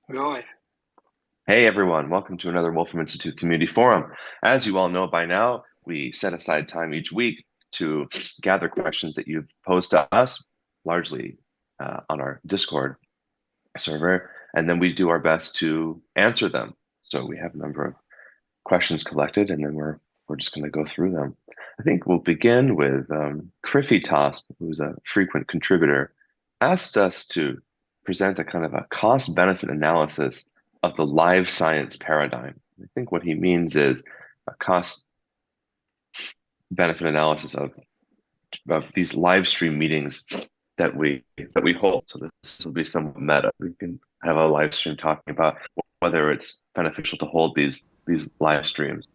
Right. Hey everyone, welcome to another Wolfram Institute Community Forum. As you all know by now, we set aside time each week to gather questions that you've posed to us, largely on our Discord server, and then we do our best to answer them. So we have a number of questions collected, and then we're just going to go through them. I think we'll begin with Criffy who's a frequent contributor, asked us to present a kind of a cost-benefit analysis of the live science paradigm. I think what he means is a cost-benefit analysis of these live stream meetings that we hold. So this will be somewhat meta. We can have a live stream talking about whether it's beneficial to hold these live streams.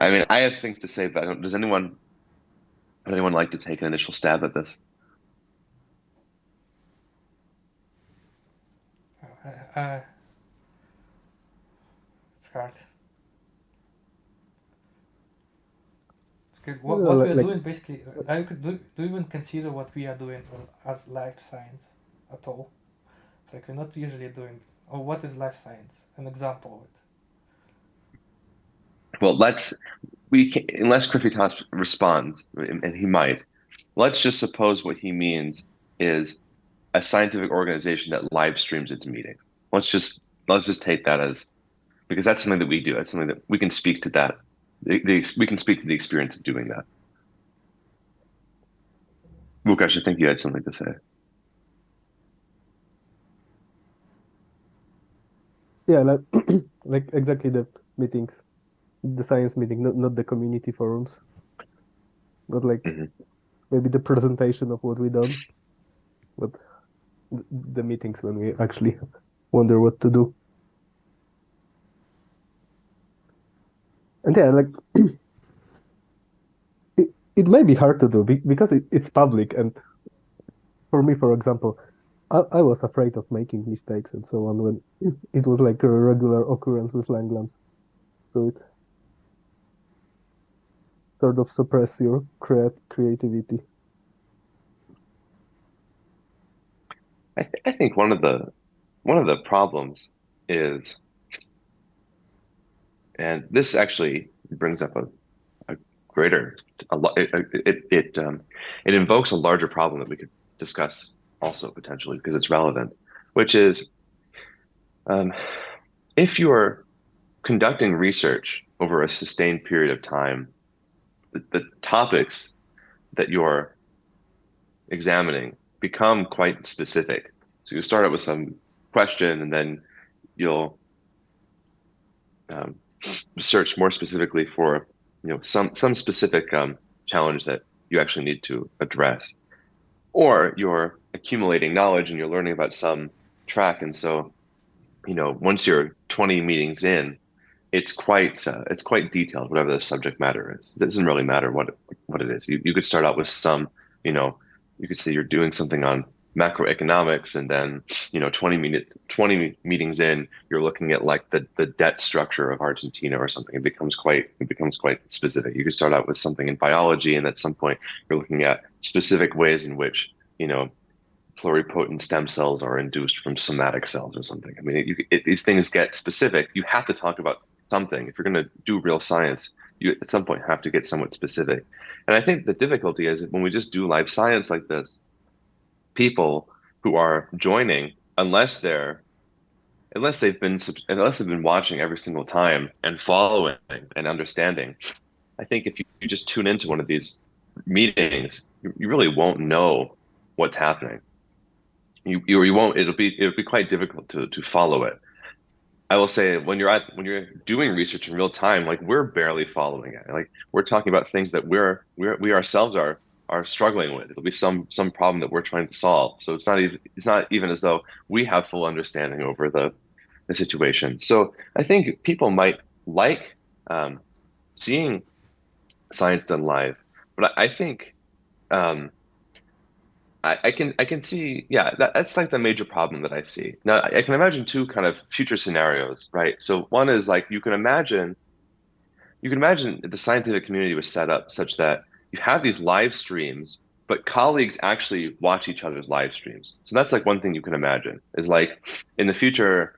I mean, I have things to say, but does anyone like to take an initial stab at this? Uh, it's hard. It's good. What we are Like doing basically, I could do you even consider what we are doing as life science at all? It's like we're not usually doing. Or what is life science? An example of it. Well, unless Krifitas responds, and he might, let's just suppose what he means is a scientific organization that live streams its meetings. Let's just take that as because that's something that we do. That's something that we can speak to that. We can speak to the experience of doing that. Lukash, I think you had something to say. yeah, like like exactly the meetings, the science meeting, not the community forums, but like Mhm. maybe the presentation of what we done, but the meetings when we actually wonder what to do. And yeah, like it may be hard to do because it's public. And for me, for example, I was afraid of making mistakes and so on when it was like a regular occurrence with Langlands. So it sort of suppress your creativity. I think one of the problems is, and this actually brings up a greater a lo- it invokes a larger problem that we could discuss also potentially because it's relevant, which is um, if you're conducting research over a sustained period of time, the topics that you're examining become quite specific. So you start out with some question, and then you'll um, search more specifically for some specific challenge that you actually need to address, or you're accumulating knowledge and you're learning about some track, and so once you're 20 meetings in, it's quite detailed, whatever the subject matter is. It doesn't really matter what it is. You could start out with some, you know, you could say you're doing something on macroeconomics, and then 20 meetings in, you're looking at like the debt structure of Argentina or something. It becomes quite specific. You could start out with something in biology, and at some point you're looking at specific ways in which pluripotent stem cells are induced from somatic cells or something. I mean, these things get specific. You have to talk about something. If you're going to do real science, you at some point have to get somewhat specific. And I think the difficulty is that when we just do life science like this, people who are joining, unless they've been watching every single time and following and understanding, I think if you just tune into one of these meetings, you really won't know what's happening. You won't. It'll be quite difficult to follow it. I will say when you're doing research in real time, like we're barely following it. Like we're talking about things that we ourselves are struggling with. It'll be some problem that we're trying to solve. So it's not even as though we have full understanding over the situation. So I think people might like seeing science done live, but I think um, I can see, yeah, that's like the major problem that I see. Now, I can imagine two kind of future scenarios, right? So one is like you can imagine the scientific community was set up such that you have these live streams, but colleagues actually watch each other's live streams. So that's like one thing you can imagine is like in the future,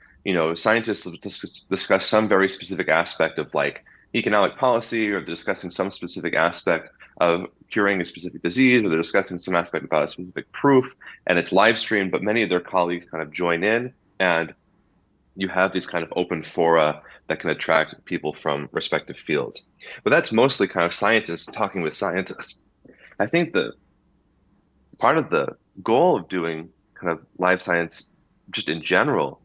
scientists will discuss some very specific aspect of like economic policy, or they're discussing some specific aspect of curing a specific disease, or they're discussing some aspect about a specific proof, and it's live streamed, but many of their colleagues kind of join in, and you have these kind of open fora that can attract people from respective fields. But that's mostly kind of scientists talking with scientists. I think the part of the goal of doing kind of live science just in general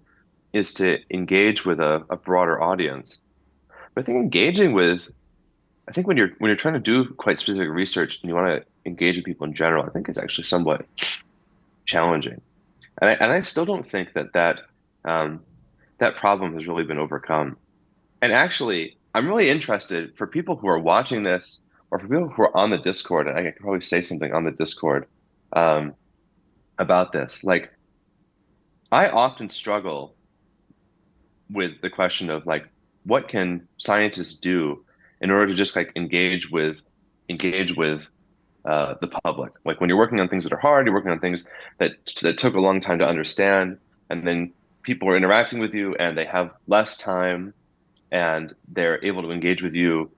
is to engage with a broader audience. But I think I think when you're trying to do quite specific research and you want to engage with people in general, I think it's actually somewhat challenging. And I still don't think um, that problem has really been overcome. And actually, I'm really interested for people who are watching this, or for people who are on the Discord, and I could probably say something on the Discord um, about this. Like, I often struggle with the question of like, what can scientists do in order to just like engage with the public? Like when you're working on things that are hard, you're working on things that took a long time to understand, and then people are interacting with you and they have less time and they're able to engage with you,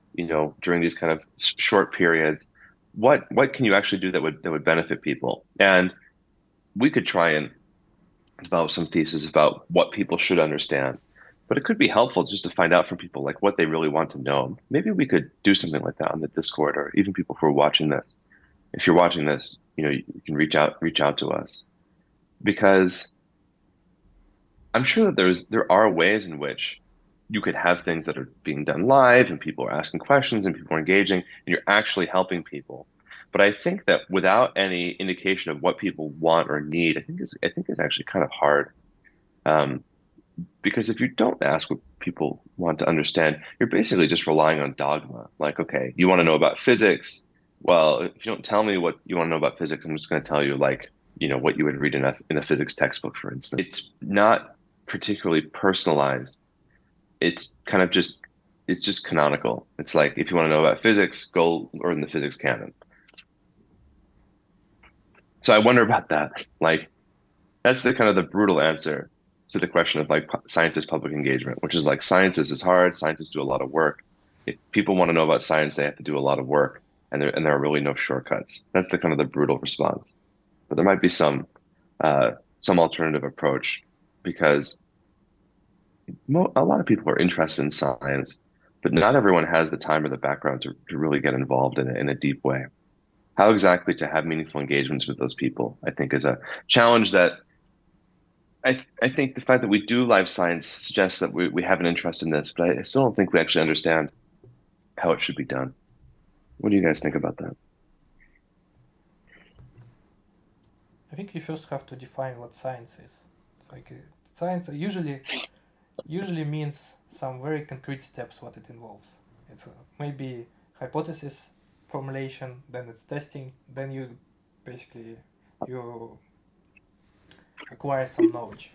during these kind of short periods. What can you actually do that would benefit people? And we could try and develop some thesis about what people should understand. But it could be helpful just to find out from people like what they really want to know. Maybe we could do something like that on the Discord, or even people who are watching this. If you're watching this, you can reach out to us, because I'm sure that there are ways in which you could have things that are being done live and people are asking questions and people are engaging and you're actually helping people. But I think that without any indication of what people want or need, I think it's actually kind of hard. Um, because if you don't ask what people want to understand, you're basically just relying on dogma. Like, okay, you want to know about physics? Well, if you don't tell me what you want to know about physics, I'm just going to tell you like, what you would read in a physics textbook, for instance. It's not particularly personalized. It's kind of just it's just canonical. It's like if you want to know about physics, go learn the physics canon. So I wonder about that. Like that's the kind of the brutal answer to the question of like scientist public engagement, which is like science is hard. Scientists do a lot of work. If people want to know about science, they have to do a lot of work, and there are really no shortcuts. That's the kind of the brutal response. But there might be some alternative approach, because a lot of people are interested in science, but not everyone has the time or the background to really get involved in a deep way. How exactly to have meaningful engagements with those people, I think, is a challenge that I think the fact that we do live science suggests that we have an interest in this, but I still don't think we actually understand how it should be done. What do you guys think about that? I think you first have to define what science is. It's like science usually means some very concrete steps what it involves. It's maybe hypothesis formulation, then it's testing, then you basically you acquire some knowledge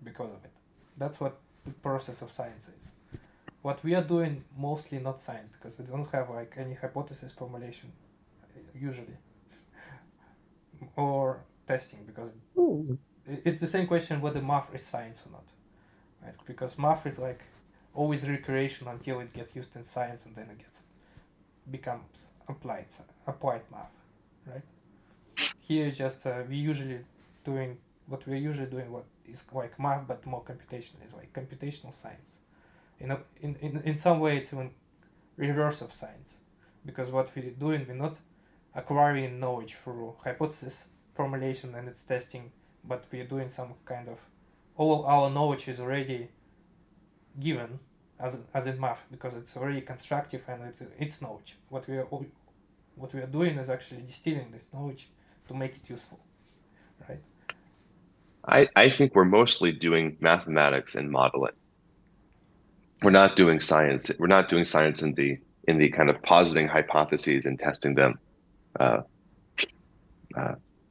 because of it. That's what the process of science is. What we are doing mostly not science, because we don't have like any hypothesis formulation usually, or testing, because it's the same question whether math is science or not, right? Because math is like always recreation until it gets used in science, and then it becomes applied math, right? Here just we're usually doing what is like math but more computational. It's like computational science. In some way it's even reverse of science, because what we're doing, we're not acquiring knowledge through hypothesis formulation and its testing, but we're doing some kind of all our knowledge is already given as in math, because it's already constructive and it's knowledge. What we are doing is actually distilling this knowledge to make it useful, right? I think we're mostly doing mathematics and modeling. We're not doing science. We're not doing science in the kind of positing hypotheses and testing them uh,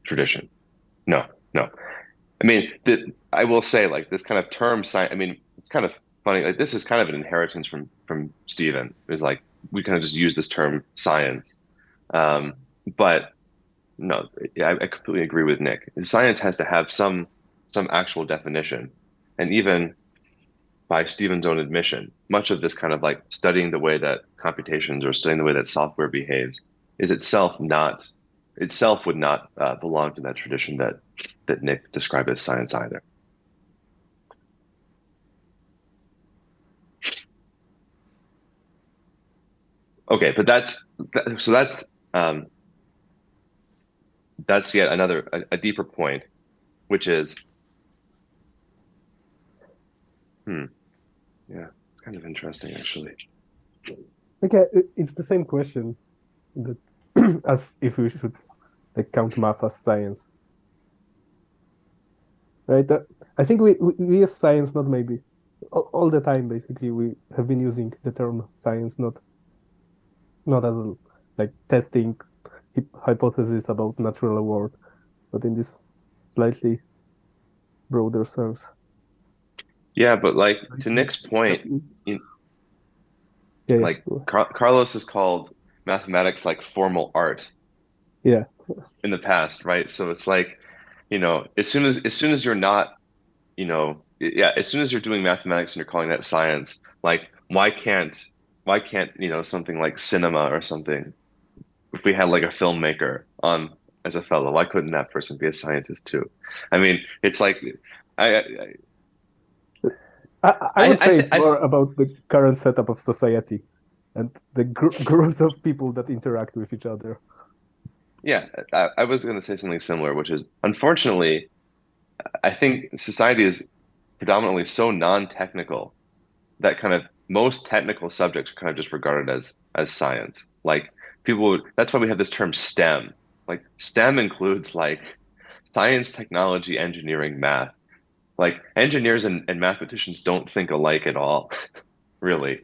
tradition. No, no. I mean, I will say like this kind of term science. I mean, it's kind of funny. Like this is kind of an inheritance from Stephen. It's like we kind of just use this term science, but no, yeah, I completely agree with Nick. Science has to have some actual definition, and even by Stephen's own admission, much of this kind of like studying the way that computations or studying the way that software behaves is itself would not belong to that tradition that Nick described as science either. Okay, but um, that's yet another a deeper point, which is, yeah, it's kind of interesting actually. Okay, it's the same question that as if we should like count math as science, right? I think we use science not maybe all the time. Basically, we have been using the term science not as like testing hypothesis about natural world, but in this slightly broader sense. Yeah, but like I to think Nick's point, that- you, yeah, like Carlos has called mathematics like formal art yeah, in the past, right? So it's like, as soon as you're not, yeah, as soon as you're doing mathematics and you're calling that science, like why can't, something like cinema or something, if we had like a filmmaker on as a fellow, why couldn't that person be a scientist too? I mean, it's like I I I would I, say th it's I more about the current setup of society and the groups of people that interact with each other. yeah, I was going to say something similar, which is unfortunately, I think society is predominantly so non-technical that kind of most technical subjects are kind of just regarded as science. Like that's why we have this term STEM. Like STEM includes like science, technology, engineering, math. Like engineers and mathematicians don't think alike at all, really.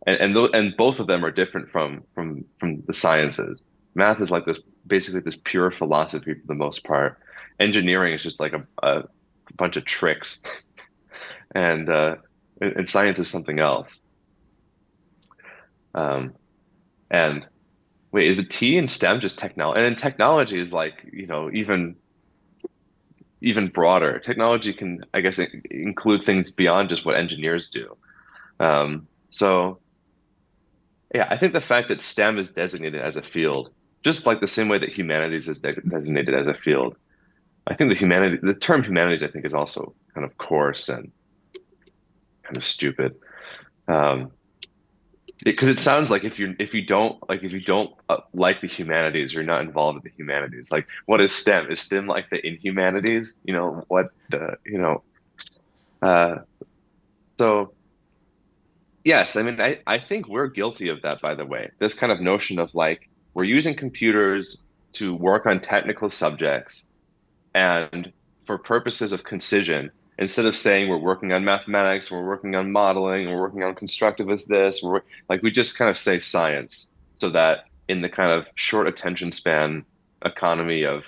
And both of them are different from the sciences. Math is like this basically this pure philosophy for the most part. Engineering is just like a bunch of tricks, and science is something else. Um, and wait, is the T in STEM just technology? And then technology is like, even broader. Technology can, I guess, include things beyond just what engineers do. So yeah, I think the fact that STEM is designated as a field, just like the same way that humanities is designated as a field, I think the term humanities, I think, is also kind of coarse and kind of stupid. Um, because it sounds like if you don't like the humanities, you're not involved in the humanities. Like, what is STEM? Is STEM like the inhumanities? What? Uh, so yes, I mean, I think we're guilty of that. By the way, this kind of notion of like we're using computers to work on technical subjects, and for purposes of concision, instead of saying we're working on mathematics, we're working on modeling, we're working on constructivist this, like we just kind of say science so that in the kind of short attention span economy of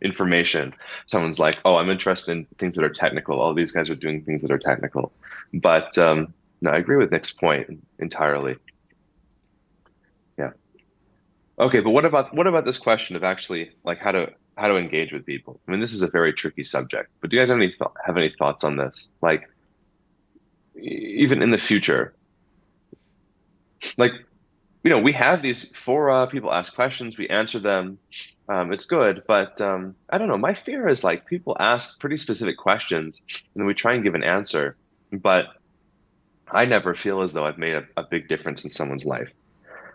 information, someone's like, oh, I'm interested in things that are technical. All these guys are doing things that are technical. But no, I agree with Nick's point entirely. Yeah. Okay, but what about this question of actually like how to engage with people? I mean, this is a very tricky subject, but do you guys have any thoughts on this? Like even in the future, like we have these fora, people ask questions, we answer them. It's good, but I don't know. My fear is like people ask pretty specific questions and then we try and give an answer, but I never feel as though I've made a big difference in someone's life.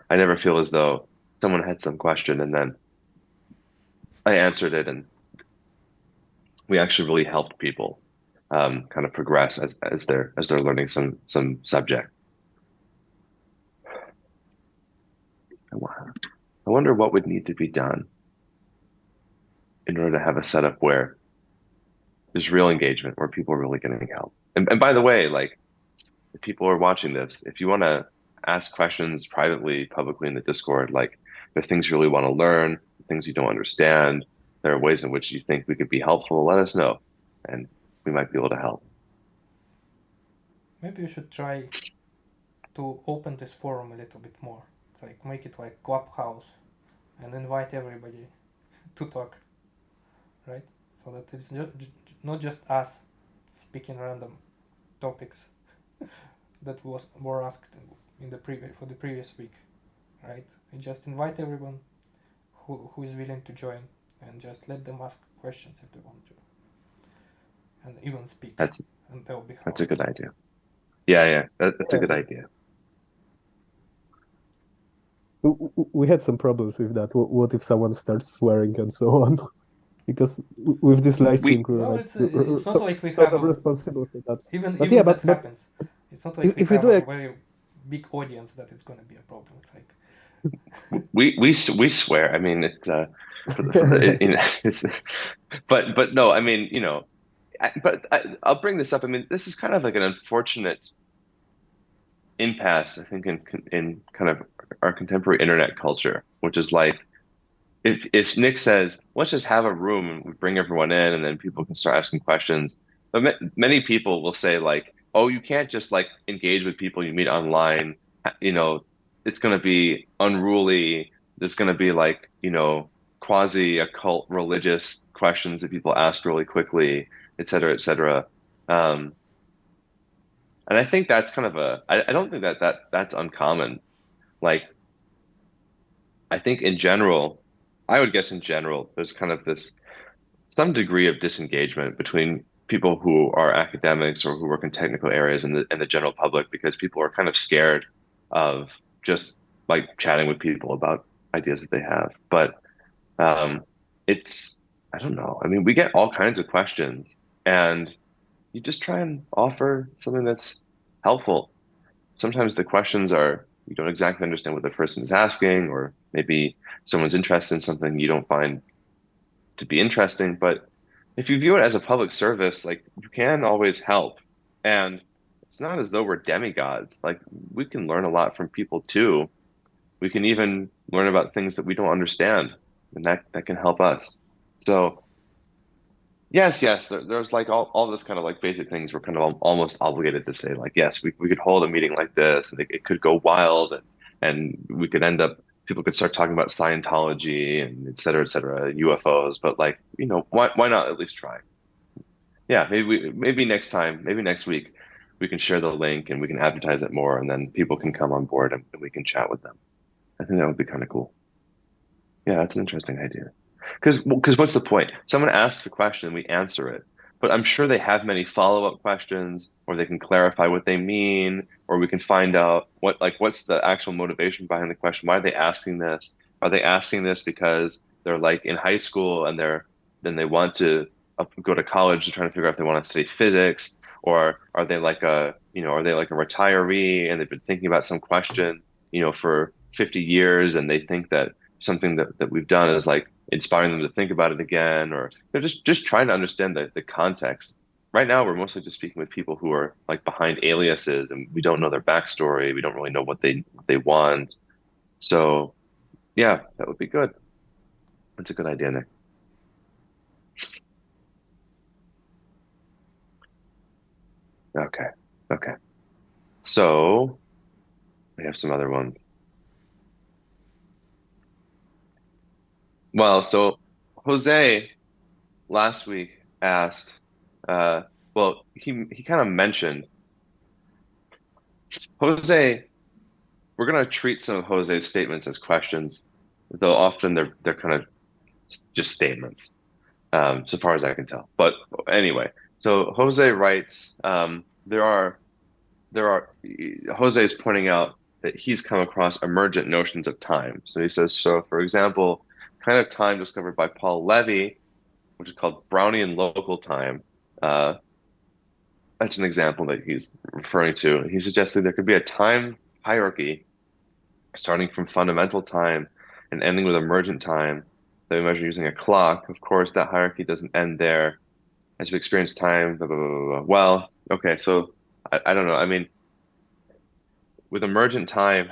I never feel as though someone had some question and then I answered it and we actually really helped people kind of progress as they're learning some subject. I wonder what would need to be done in order to have a setup where there's real engagement, where people are really getting help. And by the way, like if people are watching this, if you want to ask questions privately, publicly in the Discord, like there are things you really want to learn, things you don't understand, there are ways in which you think we could be helpful, let us know, and we might be able to help. Maybe you should try to open this forum a little bit more. It's like make it like Clubhouse and invite everybody. to talk, right? So that it's not just us speaking random topics that were asked in the previous week, right? And just invite everyone who is willing to join, and just let them ask questions if they want to, and even speak, That's and they'll be that's a heard. good idea. Yeah, that's a good Yeah, idea. we had some problems with that. What if someone starts swearing and so on? Because with this live stream, We we're No, like it's not like we sort have of a responsible for that. even But yeah, even that but happens. It's not like we if we have do a a very big audience that it's gonna be a problem. It's like we swear. I mean, it's you know, it's, but no, I mean, I'll bring this up. I mean, this is kind of like an unfortunate impasse, I think, in kind of our contemporary internet culture, which is like if Nick says, let's just have a room and we bring everyone in and then people can start asking questions. But many people will say like, oh, you can't just like engage with people you meet online. You know, it's going to be unruly. There's going to be like, quasi occult religious questions that people ask really quickly, et cetera, et cetera. Um, and I think that's kind of I don't think that's uncommon. Like, I think in general, I would guess in general, there's kind of this some degree of disengagement between people who are academics or who work in technical areas and the general public because people are kind of scared of just like chatting with people about ideas that they have. But um, it's, I don't know. I mean, we get all kinds of questions and you just try and offer something that's helpful. Sometimes the questions are, you don't exactly understand what the person is asking, or maybe someone's interested in something you don't find to be interesting. But if you view it as a public service, like you can always help. And it's not as though we're demigods. Like we can learn a lot from people too. We can even learn about things that we don't understand, and that can help us. So yes, there's like all this kind of like basic things we're kind of almost obligated to say like, yes, we could hold a meeting like this and it could go wild and we could end up, people could start talking about Scientology and et cetera, UFOs, but like, why not at least try? Yeah, maybe next time, maybe next week, we can share the link and we can advertise it more and then people can come on board and we can chat with them. I think that would be kind of cool. Yeah, that's an interesting idea. Because what's the point? Someone asks a question, we answer it, but I'm sure they have many follow-up questions, or they can clarify what they mean, or we can find out what's the actual motivation behind the question. Why are they asking this? Are they asking this because they're like in high school and then they want to go to college and trying to figure out if they want to study physics, or are they like a retiree and they've been thinking about some question, for 50 years and they think that something that we've done is like inspiring them to think about it again, or they're just trying to understand the context. Right now, we're mostly just speaking with people who are like behind aliases, and we don't know their backstory. We don't really know what they want. So, yeah, that would be good. That's a good idea, Nick. Okay, okay. So we have some other ones. Well, so Jose last week asked, uh, well, he kind of mentioned Jose. We're going to treat some of Jose's statements as questions, though often they're kind of just statements, so far as I can tell. But anyway, so Jose writes, there are Jose is pointing out that he's come across emergent notions of time. So he says, so for example, kind of time discovered by Paul Levy, which is called Brownian local time. Uh, that's an example that he's referring to. He suggested there could be a time hierarchy starting from fundamental time and ending with emergent time that we measure using a clock. Of course, that hierarchy doesn't end there. As we experience time, blah, blah, blah, blah, blah. Well, okay, so I don't know. I mean, with emergent time,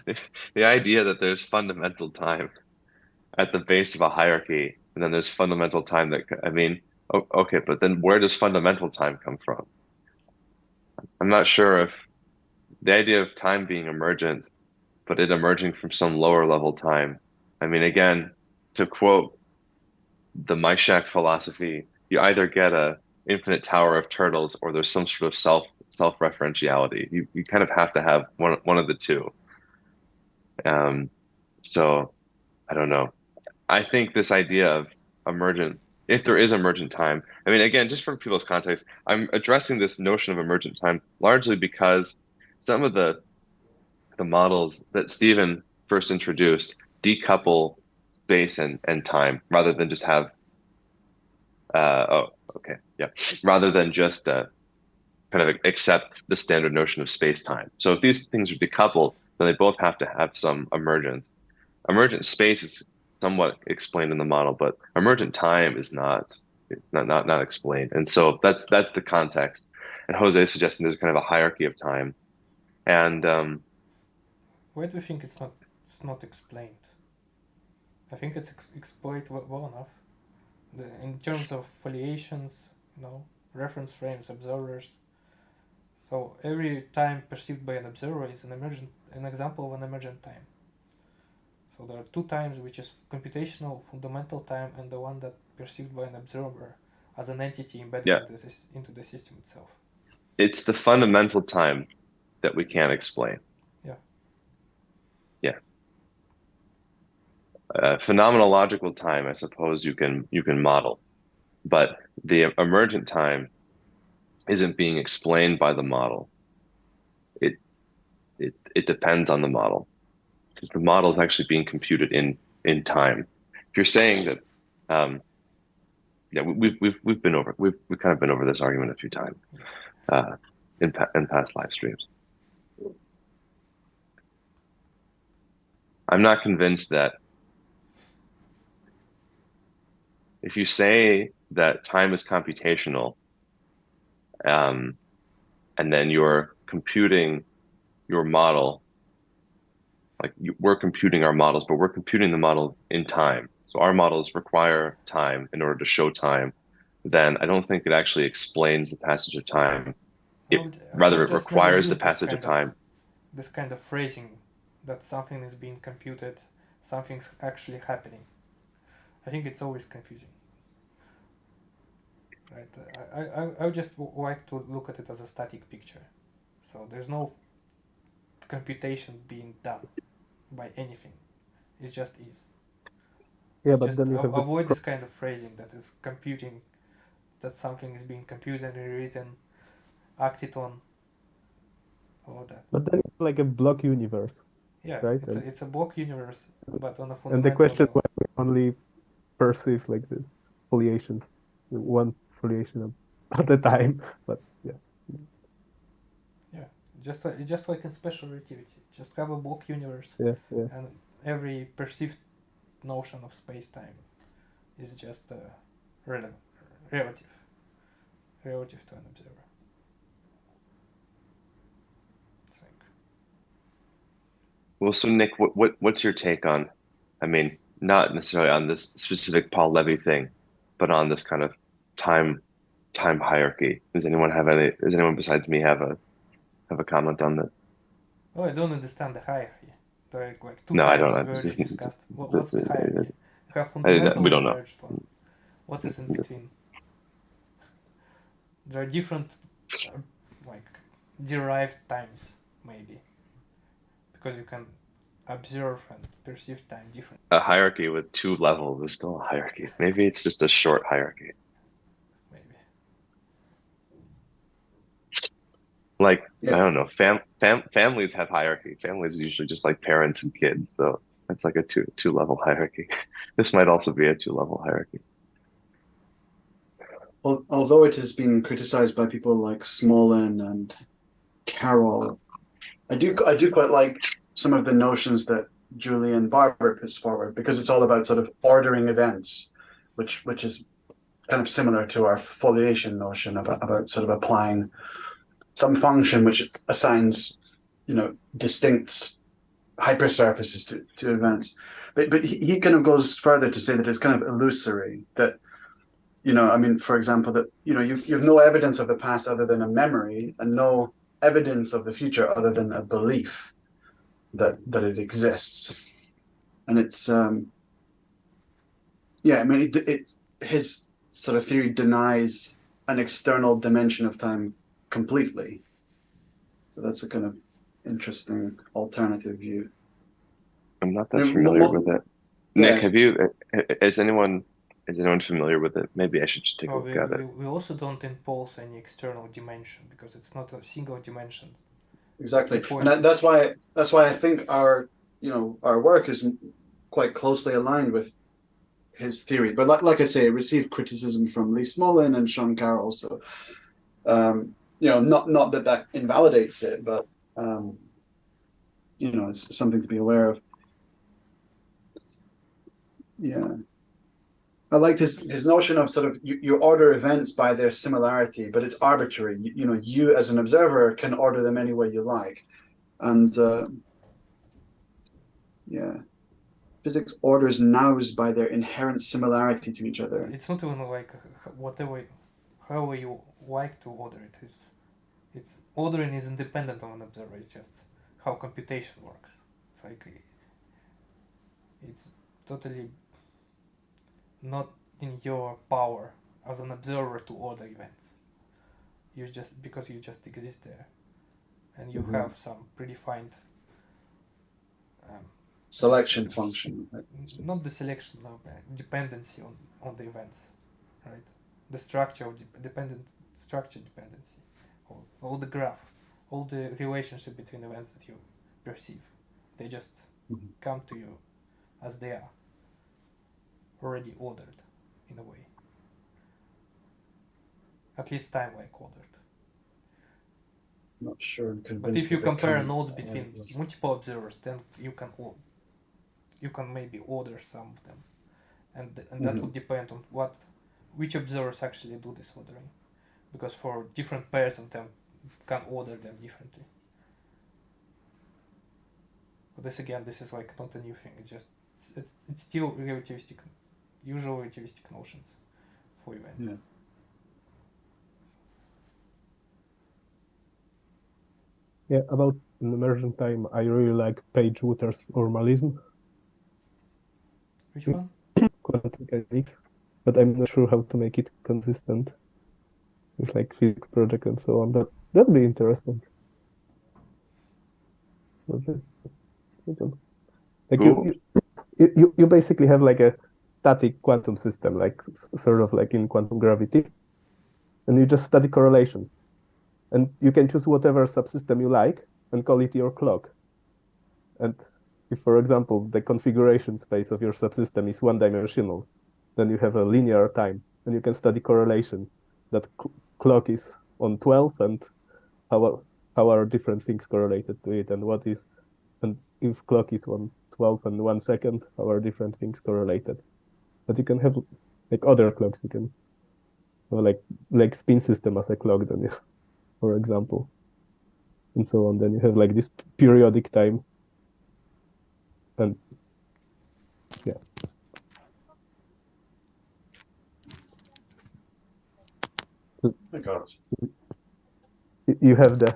the, the idea that there's fundamental time at the base of a hierarchy, and then there's fundamental time I mean, okay, but then where does fundamental time come from? I'm not sure if the idea of time being emergent, but it emerging from some lower level time. I mean, again, to quote the Myshak philosophy, you either get a infinite tower of turtles or there's some sort of self-referentiality. You kind of have to have one of the two. Um, so I don't know. I think this idea of emergent, if there is emergent time, I mean, again, just from people's context, I'm addressing this notion of emergent time largely because some of the models that Stephen first introduced decouple space and time rather than just have oh, okay, yeah, rather than just kind of accept the standard notion of space time. So if these things are decoupled, then they both have to have some emergence. Emergent space is somewhat explained in the model, but emergent time is not. It's not explained, and so that's the context. And Jose is suggesting there's kind of a hierarchy of time, and Why do you think it's not explained? I think it's exploited well enough. In terms of foliations, reference frames, observers. So every time perceived by an observer is an example of an emergent time. So there are two times, which is computational fundamental time and the one that perceived by an observer as an entity embedded yeah, into the system itself. it's the fundamental time that we can't explain. Yeah. Yeah. Phenomenological time, I suppose you can model, but the emergent time isn't being explained by the model. It it depends on the model because the model is actually being computed in time. If you're saying that, yeah, we've been over we've kind of been over this argument a few times in past live streams. I'm not convinced that if you say that time is computational, and then you're computing your model, like we're computing our models, but we're computing the model in time. So our models require time in order to show time. Then I don't think it actually explains the passage of time. I Rather, would it just never requires the use passage of time. this kind of phrasing that something is being computed, something's actually happening. I think it's always confusing. Right? I would just like to look at it as a static picture. So there's no computation being done by anything. It just is. Yeah, but Just then you have the avoid this kind of phrasing that is computing, that something is being computed and rewritten, acted on, all that. but then it's like a block universe, Yeah, right? it's a block universe, but on a And the fundamental question level. why we only perceive like the foliations, one foliation at a time. But yeah, Yeah, just like in special relativity, just have a block universe, yeah. and every perceived notion of space-time is just relative, relative to an observer. It's like, Well, so Nick, what's your take on? I mean, not necessarily on this specific Paul Levy thing, but on this kind of time hierarchy. Does anyone besides me have a comment on that? oh, I don't understand the hierarchy. There are like two No, I times don't. we already Just, discussed. What's the hierarchy? We have we fundamental don't and know. merged one. What is in between? There are different, uh, like, derived times, maybe, because you can observe and perceive time differently. A hierarchy with two levels is still a hierarchy. Maybe it's just a short hierarchy. Maybe. Like, Yeah. I don't know, families have hierarchy. Families are usually just like parents and kids, so that's like a two level hierarchy. This might also be a two-level hierarchy. Although it has been criticized by people like Smolin and Carroll, I do quite like some of the notions that Julian Barber puts forward, because it's all about sort of ordering events, which is kind of similar to our foliation notion about sort of applying some function which assigns, distinct hypersurfaces to events. But he kind of goes further to say that it's kind of illusory, that I mean, for example, that you have no evidence of the past other than a memory, and no evidence of the future other than a belief that it exists. and it's yeah, I mean, his sort of theory denies an external dimension of time completely. So that's a kind of interesting alternative view. I'm not that And familiar with it. Nick, yeah, is anyone familiar with it? Maybe I should just take a Well, look at it. we also don't impose any external dimension because it's not a single dimension. exactly. That's the point. And that's why I think our work is quite closely aligned with his theory. But like I say, it received criticism from Lee Smolin and Sean Carroll. So not that invalidates it, but it's something to be aware of. Yeah. I liked his notion of sort of you order events by their similarity, but it's arbitrary. You as an observer can order them any way you like, and yeah, physics orders nows by their inherent similarity to each other. It's not even like however you like to order it. It's ordering is independent of an observer. It's just how computation works. It's like it's totally not in your power as an observer to order events. Because you just exist there, and you have some predefined Selection function. Right? not the selection, no, dependency on the events, right? The structure of dependent structure dependency, all the graph, all the relationship between events that you perceive, they just come to you as they are, already ordered in a way, at least time-like ordered. I'm not sure. But if you compare nodes between multiple observers, then you can maybe order some of them, and that would depend on which observers actually do this ordering, because for different pairs of them, you can order them differently. But this is like not a new thing. It's still usual relativistic notions for events. Yeah. Yeah, about an emergent time, I really like Page Wooter's formalism. Which one? Quantum mechanics, but I'm not sure how to make it consistent with like physics project and so on. That'd be interesting. Like you basically have like a static quantum system, like sort of like in quantum gravity, and you just study correlations, and you can choose whatever subsystem you like and call it your clock. And if, for example, the configuration space of your subsystem is one-dimensional, then you have a linear time, and you can study correlations. That clock is on 12, and how are different things correlated to it, and if clock is on 12 and 1 second, how are different things correlated? But you can have like other clocks. You can have like spin system as a clock, then for example, and so on. Then you have like this periodic time. And yeah. My God. You have the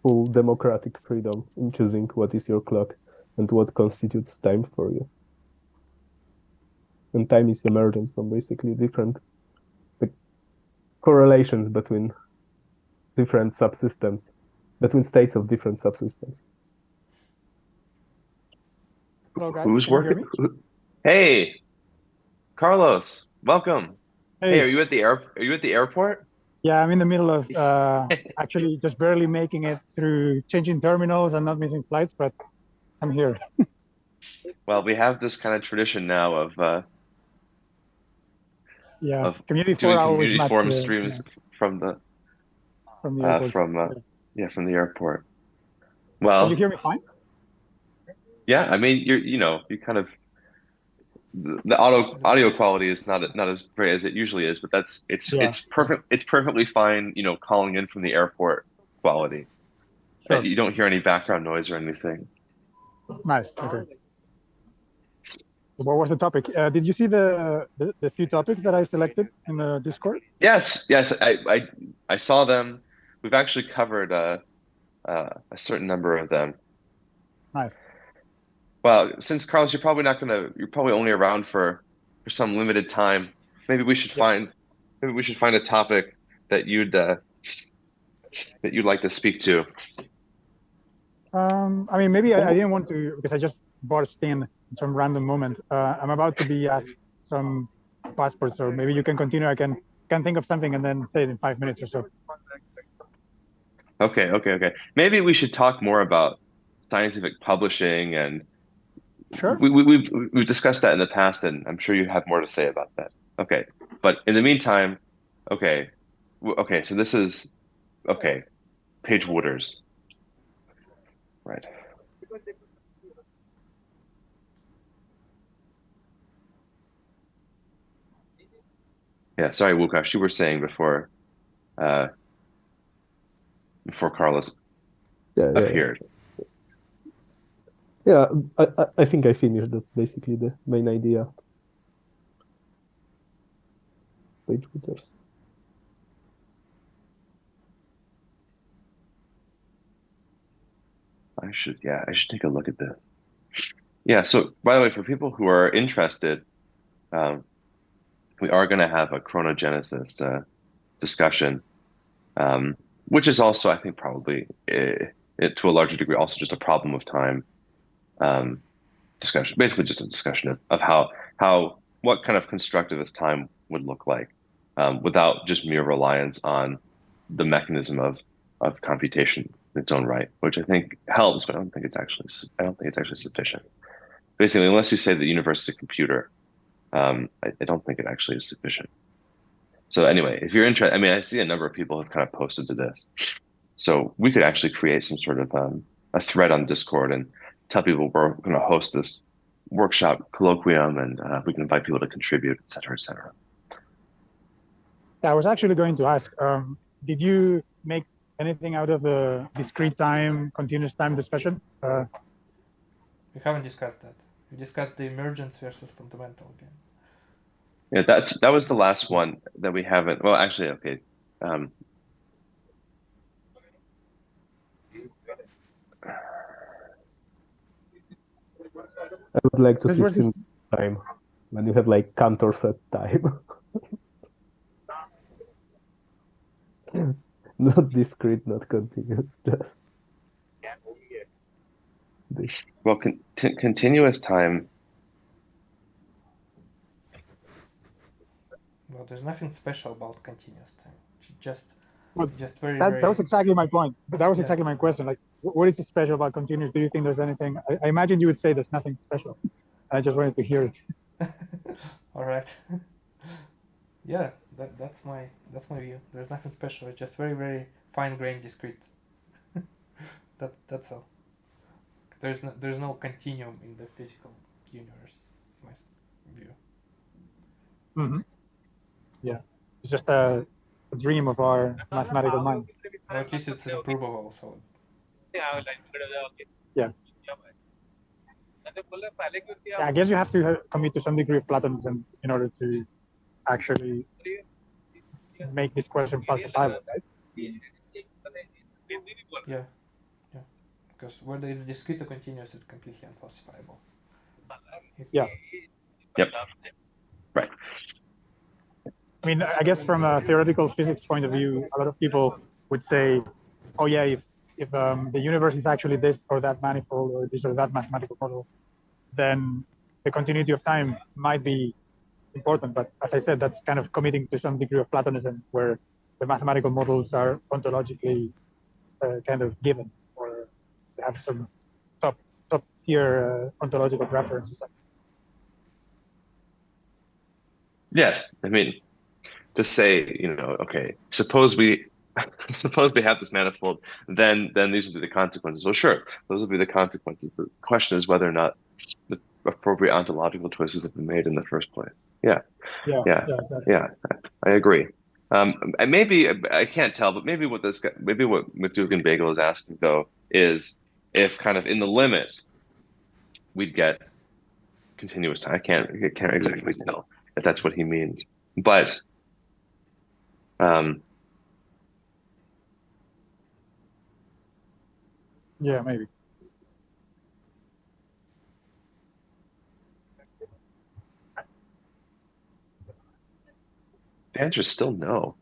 full democratic freedom in choosing what is your clock and what constitutes time for you. And time is emergent from basically different correlations between different subsystems, between states of different subsystems. Hello, guys. Who's Can you hear working? me? Hey, Carlos, welcome. Hey, are you at the airport? yeah, I'm in the middle of actually just barely making it through changing terminals and not missing flights, but I'm here. Well, we have this kind of tradition now of Yeah, of community doing forum community much, forum streams from the airport. from the airport. Can Well, you hear me fine? yeah, I mean you kind of the audio quality is not as great as it usually is, but it's perfectly fine, calling in from the airport quality. Sure. You don't hear any background noise or anything. Nice. Okay. What was the topic? Did you see the few topics that I selected in the Discord? Yes, I saw them. We've actually covered a certain number of them. Nice. Well, since Carlos, you're probably only around for some limited time. Maybe we should Yeah. find, maybe we should find a topic that you'd like to speak to. I mean, maybe I didn't want to, because I just barged in some random moment. I'm about to be asked some passports, so maybe you can continue. I can think of something and then say it in 5 minutes or so. Okay. Maybe we should talk more about scientific publishing, and Sure. we've discussed that in the past, and I'm sure you have more to say about that. Okay, but in the meantime, okay, okay. So this is okay. Page Wooders, right? Yeah. Sorry, Łukasz, you were saying uh, before Carlos Yeah, yeah, appeared. yeah. I think I finished. That's basically the main idea. Page footers. I should take a look at this. Yeah. So by the way, for people who are interested, um, we are going to have a chronogenesis discussion, which is also, I think, probably to a larger degree, also just a problem of time discussion. Basically, just a discussion of how what kind of constructivist time would look like without just mere reliance on the mechanism of computation in its own right, which I think helps, but I don't think it's actually sufficient. Basically, unless you say the universe is a computer, I don't think it actually is sufficient. So anyway, if you're interested, I mean, I see a number of people have kind of posted to this. So we could actually create some sort of a thread on Discord and tell people we're going to host this workshop colloquium, and we can invite people to contribute, et cetera, et cetera. Yeah, I was actually going to ask, did you make anything out of the discrete time, continuous time discussion? We haven't discussed that. We discussed the emergence versus fundamental again. Yeah, that was the last one that we haven't. Well, actually, okay. I would like to This see versus- simple time when you have like Cantor set time. Not discrete, not continuous, just this. Well, continuous time. Well, there's nothing special about continuous time. It's Well, just very, that very. was exactly my point. But that was Yeah. exactly my question. Like, what is special about continuous? Do you think there's anything? I imagine you would say there's nothing special. I just wanted to hear it. All right. Yeah, that's my view. There's nothing special. It's just very, very fine-grained discrete. That's all. There's no continuum in the physical universe. My view. Mm-hmm. Yeah, it's just a dream of our mathematical minds. Or at least it's improvable. So Yeah. I guess you have to commit to some degree of Platonism in order to actually make this question falsifiable, right? yeah. Because whether it's discrete or continuous, it's completely unfalsifiable. Yeah. Yep. Right. I mean, I guess from a theoretical physics point of view, a lot of people would say, oh yeah, if the universe is actually this or that manifold or this or that mathematical model, then the continuity of time might be important. But as I said, that's kind of committing to some degree of Platonism, where the mathematical models are ontologically kind of given, or they have some top tier ontological references. Yes, I mean, to say, okay, suppose we have this manifold, then these will be the consequences. Well, sure, those will be the consequences. The question is whether or not the appropriate ontological choices have been made in the first place. Yeah, I agree. And maybe I can't tell, but maybe what McDougan-Bagel is asking though is if kind of in the limit we'd get continuous time. I can't exactly tell if that's what he means, but yeah, maybe. The answer is still no.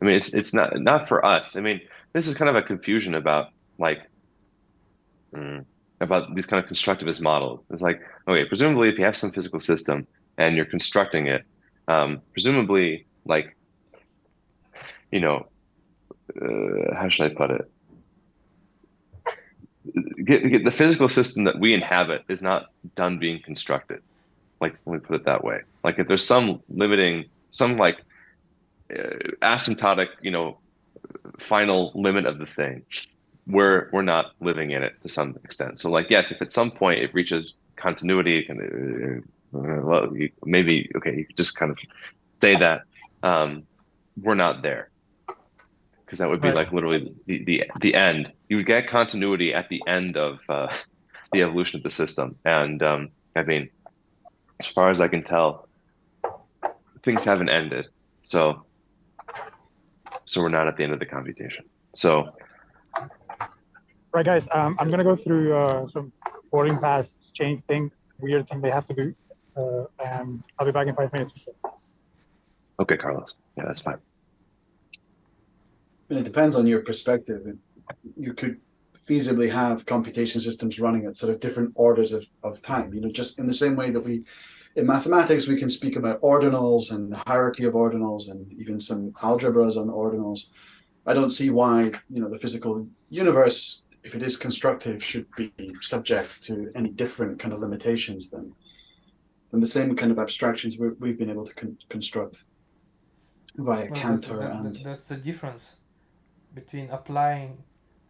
I mean, it's not for us. I mean, this is kind of a confusion about like about these kind of constructivist models. It's like, okay, presumably if you have some physical system and you're constructing it, presumably like, you know, how should I put it? The physical system that we inhabit is not done being constructed. Like, let me put it that way. Like, if there's some limiting, some like asymptotic, final limit of the thing, we're not living in it to some extent. So, like, yes, if at some point it reaches continuity, well, maybe okay, you could just kind of say that we're not there. Because that would be like literally the end. You would get continuity at the end of the evolution of the system. And I mean, as far as I can tell, things haven't ended. So we're not at the end of the computation. So right, guys, I'm gonna go through some boarding pass change thing, weird thing they have to do, and I'll be back in 5 minutes or so. okay, Carlos. Yeah, that's fine. And it depends on your perspective. You could feasibly have computation systems running at sort of different orders of time. Just in the same way that in mathematics, we can speak about ordinals and the hierarchy of ordinals and even some algebras on ordinals. I don't see why, the physical universe, if it is constructive, should be subject to any different kind of limitations than the same kind of abstractions we've been able to construct via Cantor. That's the difference between applying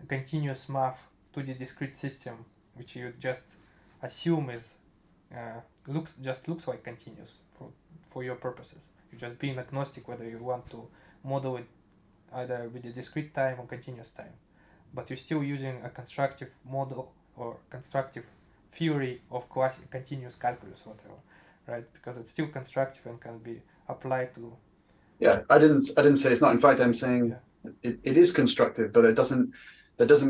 a continuous math to the discrete system, which you just assume is looks like continuous for your purposes. You're just being agnostic whether you want to model it either with a discrete time or continuous time, but you're still using a constructive model or constructive theory of classic continuous calculus, whatever, right? Because it's still constructive and can be applied to. Yeah, I didn't say it's not. In fact, I'm saying it is constructive, but that doesn't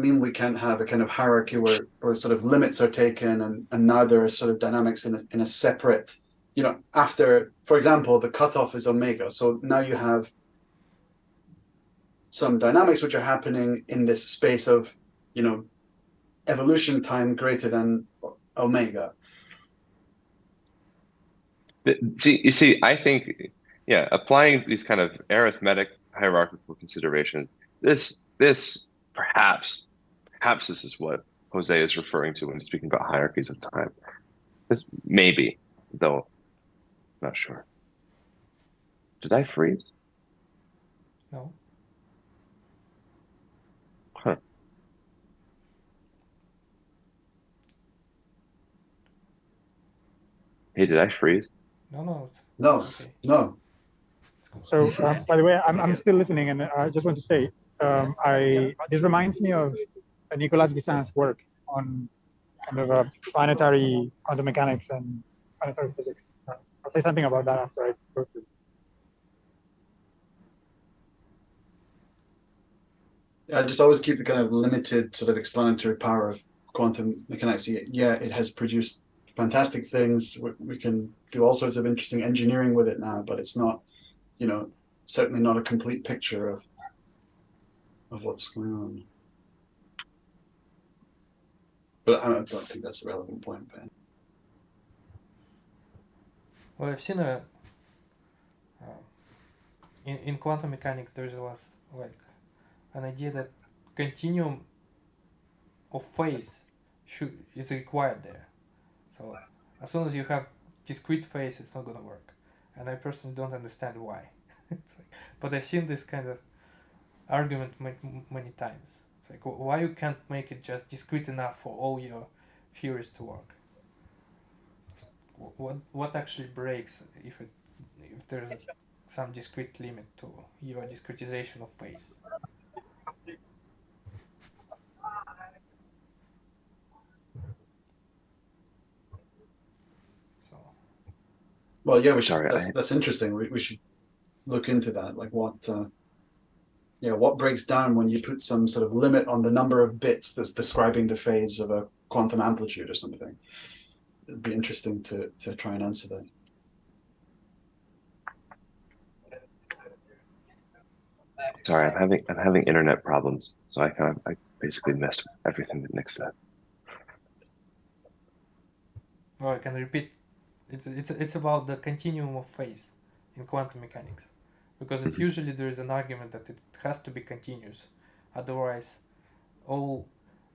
mean we can't have a kind of hierarchy where sort of limits are taken and now there are sort of dynamics in a separate, after, for example, the cutoff is omega. So now you have some dynamics which are happening in this space of, evolution time greater than omega. See, I think, applying these kind of arithmetic hierarchical considerations, this perhaps this is what Jose is referring to when he's speaking about hierarchies of time. This maybe, though, not sure. Did I freeze? No. Huh. Hey, did I freeze? No. No, okay. no. So, by the way, I'm still listening, and I just want to say, this reminds me of Nicolas Guissin's work on kind of planetary quantum mechanics and planetary physics. I'll say something about that after I go through. I just always keep the kind of limited sort of explanatory power of quantum mechanics. Yeah, it has produced fantastic things. We can do all sorts of interesting engineering with it now, but it's not, certainly not a complete picture of what's going on. But I don't think that's a relevant point, Ben. Well, I've seen in quantum mechanics there was like an idea that continuum of phase is required there. So as soon as you have discrete phase, it's not gonna work, and I personally don't understand why. But I've seen this kind of argument many times. It's like, why you can't make it just discrete enough for all your theories to work? What actually breaks if there's some discrete limit to your discretization of phase? Well, yeah, that's interesting. We should look into that. Like what breaks down when you put some sort of limit on the number of bits that's describing the phase of a quantum amplitude or something. it'd be interesting to try and answer that. Sorry, I'm having internet problems, so I basically missed everything that Nick said. Well, I can repeat. It's about the continuum of phase in quantum mechanics, because it usually there is an argument that it has to be continuous, otherwise all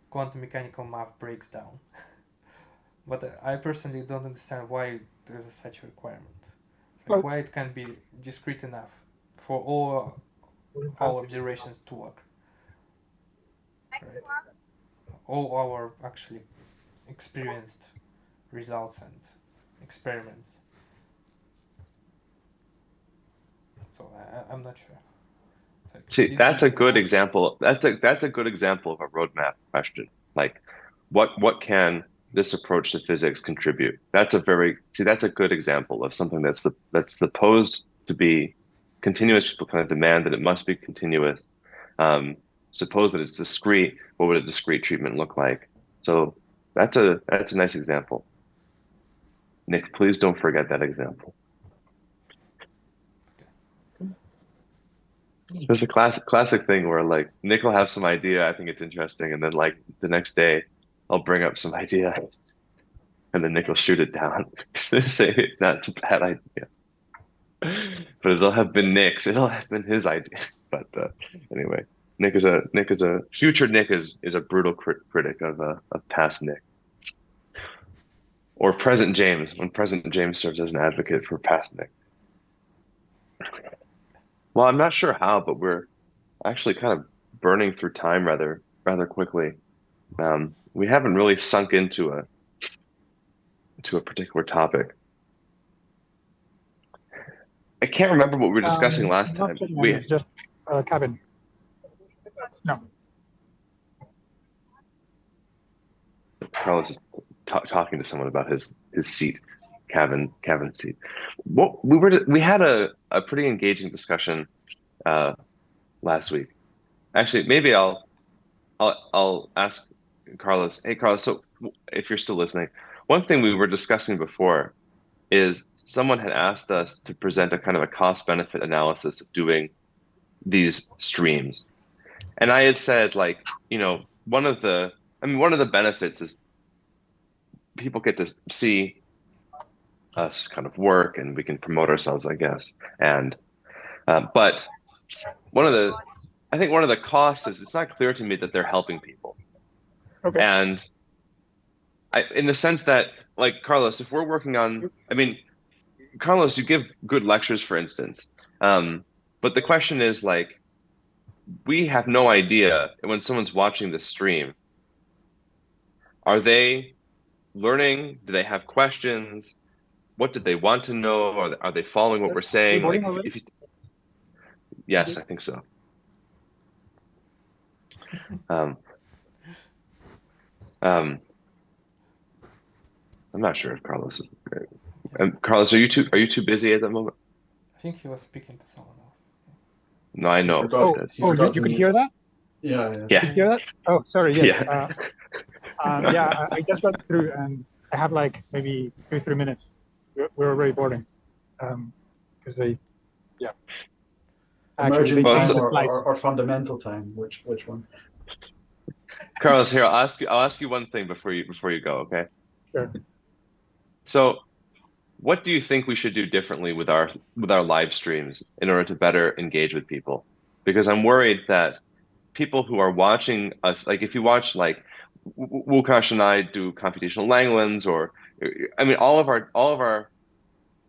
quantum mechanical math breaks down. But I personally don't understand why there's such a requirement. It's like why it can't be discrete enough for all observations to work. Right? All our actually experienced results and experiments. So I'm not sure. Like, See, that's a good example. That's a good example of a roadmap question. Like, what can this approach to physics contribute? That's a good example of something that's supposed to be continuous. People kind of demand that it must be continuous. Suppose that it's discrete. What would a discrete treatment look like? So that's a nice example. Nick, please don't forget that example. There's a classic thing where like Nick will have some idea, I think it's interesting, and then like the next day I'll bring up some idea and then Nick will shoot it down. Say that's a bad idea. But it'll have been Nick's, it'll have been his idea. But anyway, Nick is a future Nick is a brutal critic of past Nick. Or present James, when present James serves as an advocate for past Nick. Well, I'm not sure how, but we're actually kind of burning through time rather quickly. We haven't really sunk into a particular topic. I can't remember what we were discussing last time. It's just cabin. No. Carlos is talking to someone about his seat, cabin seat. We had a pretty engaging discussion last week. Actually, maybe I'll ask Carlos. Hey, Carlos. So if you're still listening, one thing we were discussing before is someone had asked us to present a kind of a cost-benefit analysis of doing these streams, and I had said like, one of the benefits is people get to see us kind of work, and we can promote ourselves, I guess. And but I think one of the costs is it's not clear to me that they're helping people. Okay. And in the sense that, like, Carlos, if we're working on, Carlos, you give good lectures, for instance. But the question is, like, we have no idea when someone's watching this stream, are they learning? Do they have questions? What did they want to know? Are they following what we're saying? Like, yes, I think so. I'm not sure if Carlos is. Carlos, are you too busy at the moment? I think he was speaking to someone else. No, I know. You could hear that? Yeah. You could hear that? Oh, sorry. Yes. Yeah. I just got through, and I have like maybe 2-3 minutes. We're already boarding, because Emergent time or fundamental time? Which one? Carlos, here I'll ask you one thing before you go, okay? Sure. So, what do you think we should do differently with our live streams in order to better engage with people? Because I'm worried that people who are watching us, like if you watch like Łukasz and I do computational Langlands, or all of our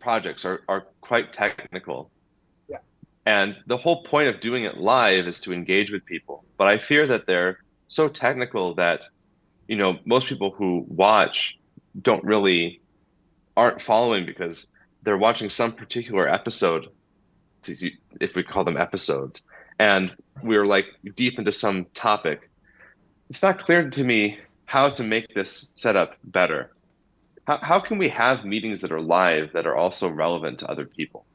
projects are quite technical. Yeah. And the whole point of doing it live is to engage with people. But I fear that they're so technical that, most people who watch aren't following because they're watching some particular episode, if we call them episodes, and we're like deep into some topic. It's not clear to me how to make this setup better. How can we have meetings that are live that are also relevant to other people?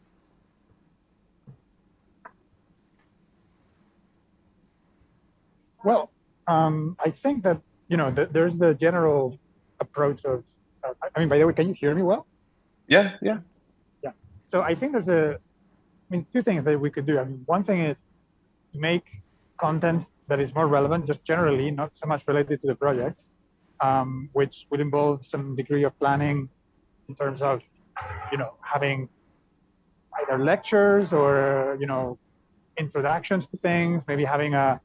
Well, I think that there's the general approach of I mean, by the way, can you hear me well? Yeah, yeah. Yeah. So I think two things that we could do. I mean, one thing is to make content that is more relevant, just generally, not so much related to the project, which would involve some degree of planning in terms of, having either lectures or, introductions to things, maybe having a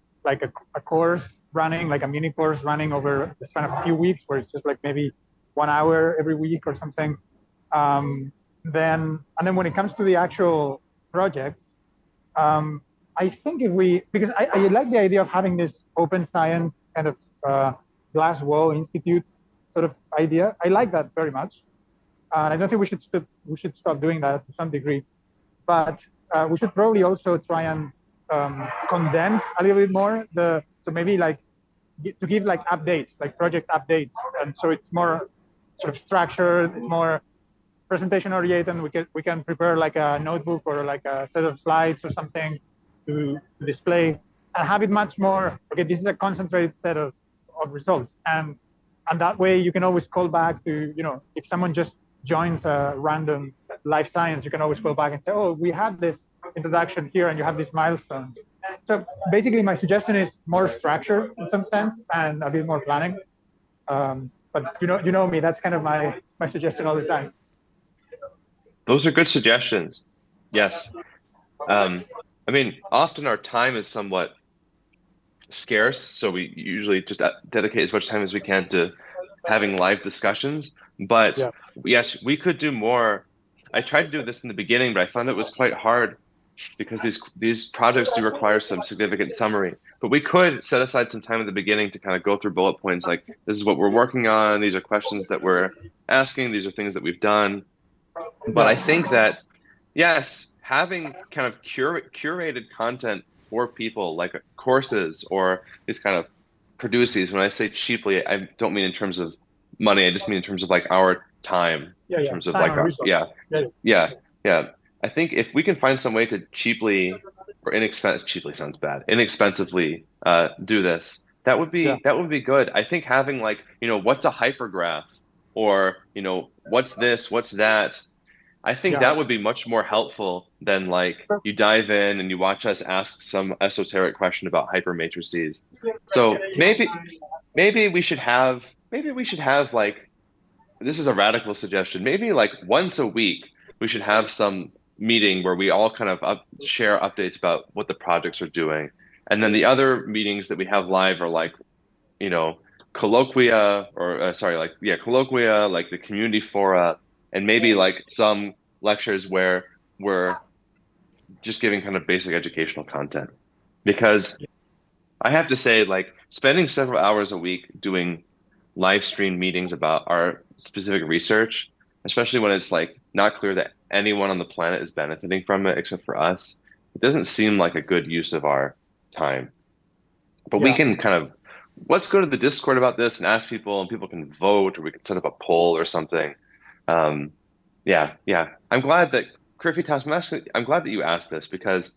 course running, like a mini course running over the span of a few weeks, where it's just like maybe 1 hour every week or something. Then when it comes to the actual projects, I think because I like the idea of having this open science kind of glass wall institute sort of idea. I like that very much. And I don't think we should stop doing that to some degree. But we should probably also try and condense a little bit more to maybe to give updates, like project updates. And so it's more sort of structured, it's more presentation oriented, and we can prepare like a notebook or like a set of slides or something to display, and have it much more, okay, this is a concentrated set of results. And that way you can always call back to, if someone just joins a random life science, you can always call back and say, oh, we had this introduction here and you have these milestones. So basically my suggestion is more structure in some sense and a bit more planning. But you know me, that's kind of my suggestion all the time. Those are good suggestions. Yes. I mean, often our time is somewhat scarce, so we usually just dedicate as much time as we can to having live discussions. But yeah. Yes, we could do more. I tried to do this in the beginning, but I found it was quite hard because these projects do require some significant summary. But we could set aside some time at the beginning to kind of go through bullet points like, this is what we're working on, these are questions that we're asking, these are things that we've done. But I think that, yes, having kind of curated content for people, like courses or these kind of produces, when I say cheaply, I don't mean in terms of money, I just mean in terms of like our time, in terms of like, I think if we can find some way to cheaply or cheaply sounds bad, inexpensively do this, that would be good. I think having like, what's a hypergraph, or, what's this, what's that, I think that would be much more helpful than like you dive in and you watch us ask some esoteric question about hypermatrices. So maybe we should have like, this is a radical suggestion, maybe like once a week we should have some meeting where we all kind of share updates about what the projects are doing, and then the other meetings that we have live are like, colloquia, or colloquia, like the community fora, and maybe like some lectures where we're just giving kind of basic educational content. Because I have to say, like, spending several hours a week doing live stream meetings about our specific research, especially when it's like not clear that anyone on the planet is benefiting from it except for us, it doesn't seem like a good use of our time. But we can kind of, let's go to the Discord about this and ask people, and people can vote, or we can set up a poll or something. I'm glad that I'm glad that you asked this, because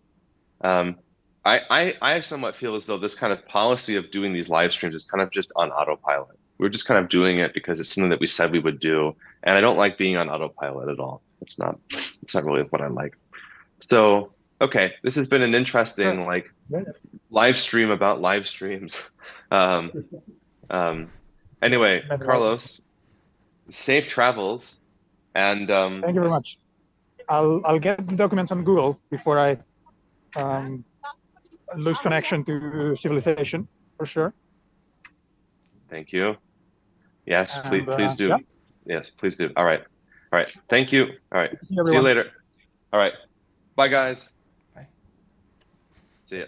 I somewhat feel as though this kind of policy of doing these live streams is kind of just on autopilot. We're just kind of doing it because it's something that we said we would do, and I don't like being on autopilot at all. It's not really what I like. So, okay, this has been an interesting live stream about live streams. Anyway, Carlos, safe travels, and thank you very much. I'll get the documents on Google before I lose connection to civilization, for sure. Thank you. Yes, please do. Yeah. Yes, please do. All right. Thank you. All right. See you later. All right. Bye, guys. Bye. See ya.